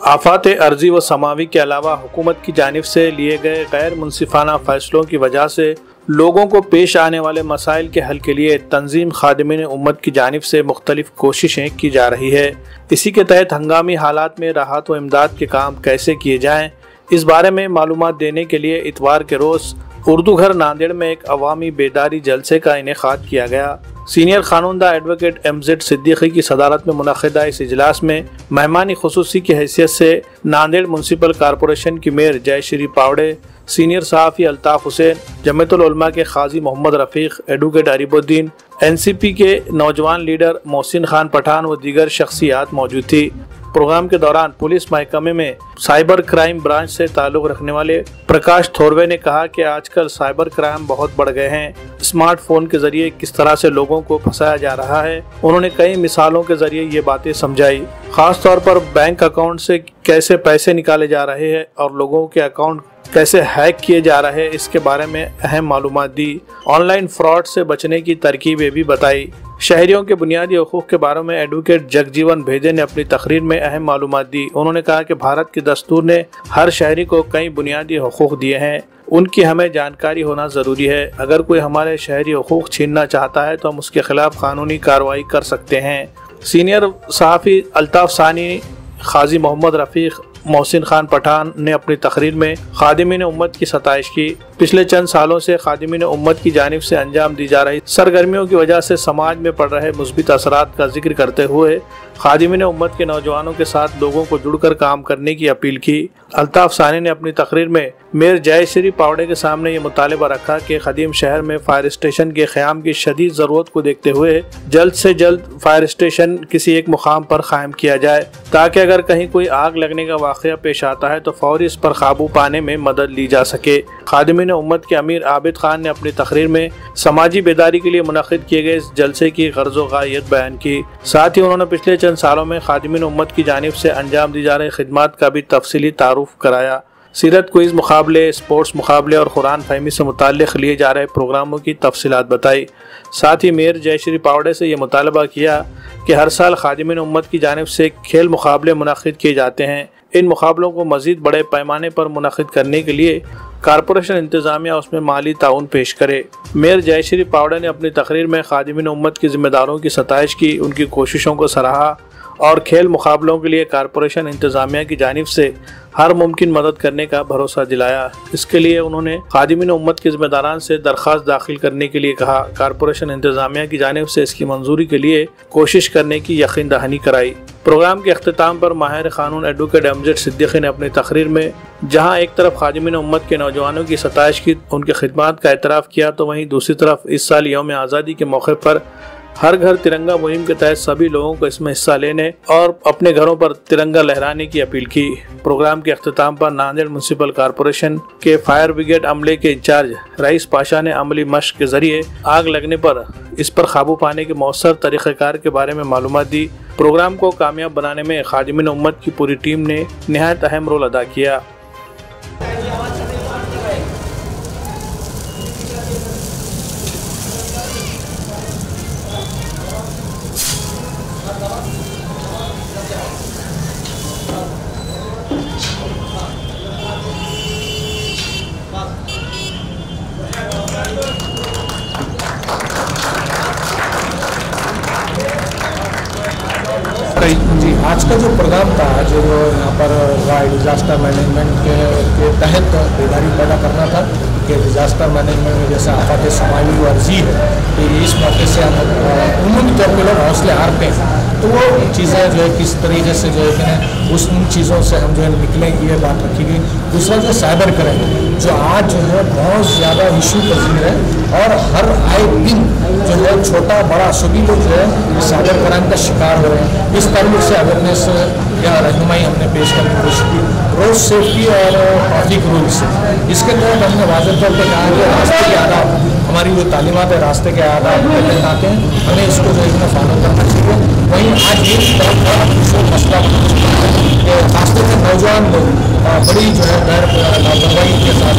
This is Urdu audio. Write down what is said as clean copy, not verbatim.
آفات ارضی و سماوی کے علاوہ حکومت کی جانب سے لیے گئے غیر منصفانہ فیصلوں کی وجہ سے لوگوں کو پیش آنے والے مسائل کے حل کے لیے تنظیم خادمین امت کی جانب سے مختلف کوششیں کی جا رہی ہے۔ اسی کے تحت ہنگامی حالات میں راحت و امداد کے کام کیسے کیے جائیں، اس بارے میں معلومات دینے کے لیے اتوار کے روز اردو گھر ناندیڑ میں ایک عوامی بیداری جلسے کا انعقاد کیا گیا۔ سینئر قانون داں ایڈوکیٹ MZ صدیقی کی صدارت میں منعقدہ اس اجلاس میں مہمان خصوصی کی حیثیت سے ناندیڑ میونسپل کارپوریشن کی میئر جے شری پاوڑے، سینئر صحافی الطاف حسین، جمعیت العلماء کے قاضی محمد رفیق، ایڈوکیٹ اریب الدین، NCP کے نوجوان لیڈر محسن خان پٹھان و دیگر شخصیات موجود تھی۔ پروگرام کے دوران پولیس محکمے میں سائبر کرائم برانچ سے تعلق رکھنے والے پرکاش تھوروے نے کہا کہ آج کل سائبر کرائم بہت بڑھ گئے ہیں، اسمارٹ فون کے ذریعے کس طرح سے لوگوں کو پھنسایا جا رہا ہے۔ انہوں نے کئی مثالوں کے ذریعے یہ باتیں سمجھائی، خاص طور پر بینک اکاؤنٹ سے کیسے پیسے نکالے جا رہے ہیں اور لوگوں کے اکاؤنٹ کیسے ہیک کیے جا رہے ہیں، اس کے بارے میں اہم معلومات دی۔ آن لائن فراڈ سے بچنے کی ترکیبیں بھی بتائی۔ شہریوں کے بنیادی حقوق کے بارے میں ایڈوکیٹ جگجیون بھیدے نے اپنی تقریر میں اہم معلومات دی۔ انہوں نے کہا کہ بھارت کے دستور نے ہر شہری کو کئی بنیادی حقوق دیے ہیں، ان کی ہمیں جانکاری ہونا ضروری ہے۔ اگر کوئی ہمارے شہری حقوق چھیننا چاہتا ہے تو ہم اس کے خلاف قانونی کارروائی کر سکتے ہیں۔ سینئر صحافی الطاف ثانی، قاضی محمد رفیق، محسن خان پٹھان نے اپنی تقریر میں خادمین امت کی ستائش کی۔ پچھلے چند سالوں سے خادمین امت کی جانب سے انجام دی جا رہی سرگرمیوں کی وجہ سے سماج میں پڑ رہے مثبت اثرات کا ذکر کرتے ہوئے خادمین امت کے نوجوانوں کے ساتھ لوگوں کو جڑ کر کام کرنے کی اپیل کی۔ الطاف ثانی نے اپنی تقریر میں میئر جے شری پاوڑے کے سامنے یہ مطالبہ رکھا کہ قدیم شہر میں فائر اسٹیشن کے قیام کی شدید ضرورت کو دیکھتے ہوئے جلد سے جلد فائر اسٹیشن کسی ایک مقام پر قائم کیا جائے، تاکہ اگر کہیں کوئی آگ لگنے کا واقعہ پیش آتا ہے تو فوری اس پر قابو پانے میں مدد لی جا سکے۔ خادمین امت کے امیر عابد خان نے اپنی تقریر میں سماجی بیداری کے لیے منعقد کیے گئے اس جلسے کی غرض و غایت بیان کی۔ ساتھ ہی انہوں نے پچھلے چند سالوں میں خادمین امت کی جانب سے انجام دی جا رہی خدمات کا بھی تفصیلی تعارف کرایا۔ سیرت کوئز مقابلے، اسپورٹس مقابلے اور قرآن فہمی سے متعلق لیے جا رہے پروگراموں کی تفصیلات بتائی۔ ساتھ ہی میئر جے شری پاوڑے سے یہ مطالبہ کیا کہ ہر سال خادمین امت کی جانب سے کھیل مقابلے منعقد کیے جاتے ہیں، ان مقابلوں کو مزید بڑے پیمانے پر منعقد کرنے کے لیے کارپوریشن انتظامیہ اس میں مالی تعاون پیش کرے۔ میئر جے شری پاوڑے نے اپنی تقریر میں خادمین امت کی ذمہ داروں کی ستائش کی، ان کی کوششوں کو سراہا اور کھیل مقابلوں کے لیے کارپوریشن انتظامیہ کی جانب سے ہر ممکن مدد کرنے کا بھروسہ دلایا۔ اس کے لیے انہوں نے خادمین امت کے ذمہ داران سے درخواست داخل کرنے کے لیے کہا۔ کارپوریشن انتظامیہ کی جانب سے اس کی منظوری کے لیے کوشش کرنے کی یقین دہانی کرائی۔ پروگرام کے اختتام پر ماہر قانون ایڈوکیٹ MZ صدیقی نے اپنی تقریر میں جہاں ایک طرف خادمین امت کے نوجوانوں کی ستائش کی، ان کی خدمات کا اعتراف کیا، تو وہیں دوسری طرف اس سال یوم آزادی کے موقع پر ہر گھر ترنگا مہم کے تحت سبھی لوگوں کو اس میں حصہ لینے اور اپنے گھروں پر ترنگا لہرانے کی اپیل کی۔ پروگرام کے اختتام پر ناندیڑ میونسپل کارپوریشن کے فائر بریگیڈ عملے کے انچارج رئیس پاشا نے عملی مشق کے ذریعے آگ لگنے پر اس پر قابو پانے کے مؤثر طریقہ کار کے بارے میں معلومات دی۔ پروگرام کو کامیاب بنانے میں خادمین امت کی پوری ٹیم نے نہایت اہم رول ادا کیا۔ جی، آج کا جو پروگرام تھا جو یہاں پر ڈیزاسٹر مینجمنٹ کے تحت بیداری پیدا کرنا تھا کہ ڈیزاسٹر مینجمنٹ میں جیسے آفات سماوی و عرضی ہے تو اس موقع سے ہم عمومی طور پہ لوگ حوصلے ہارتے ہیں، تو وہ چیزیں جو ہے کس طریقے سے جو ہے ان چیزوں سے ہم جو ہے نکلیں، یہ بات رکھی گئی۔ دوسرا جو سائبر کرائم جو آج جو ہے بہت زیادہ ایشو پذیر ہے اور ہر آئے دن جو ہے چھوٹا بڑا سبھی لوگ جو ہے سائبر کرائم کا شکار ہو رہے ہیں۔ اس تعلق سے اویئرنیس یا رہنمائی ہم نے پیش کرنے کی کوشش کی۔ روڈ سیفٹی اور ٹریفک رولس، اس کے تحت ہم نے واضح طور پہ کہا کہ راستے کے آداب، ہماری جو تعلیمات ہے راستے کے آداب کے تحت آتے ہیں، ہمیں اس کو جو ہے فالو کرنا چاہیے۔ وہیں آج ایک بہت بڑا مسئلہ کہ راستے میں نوجوان لوگ بڑی جو ہے غیر لاپرواہی کے ساتھ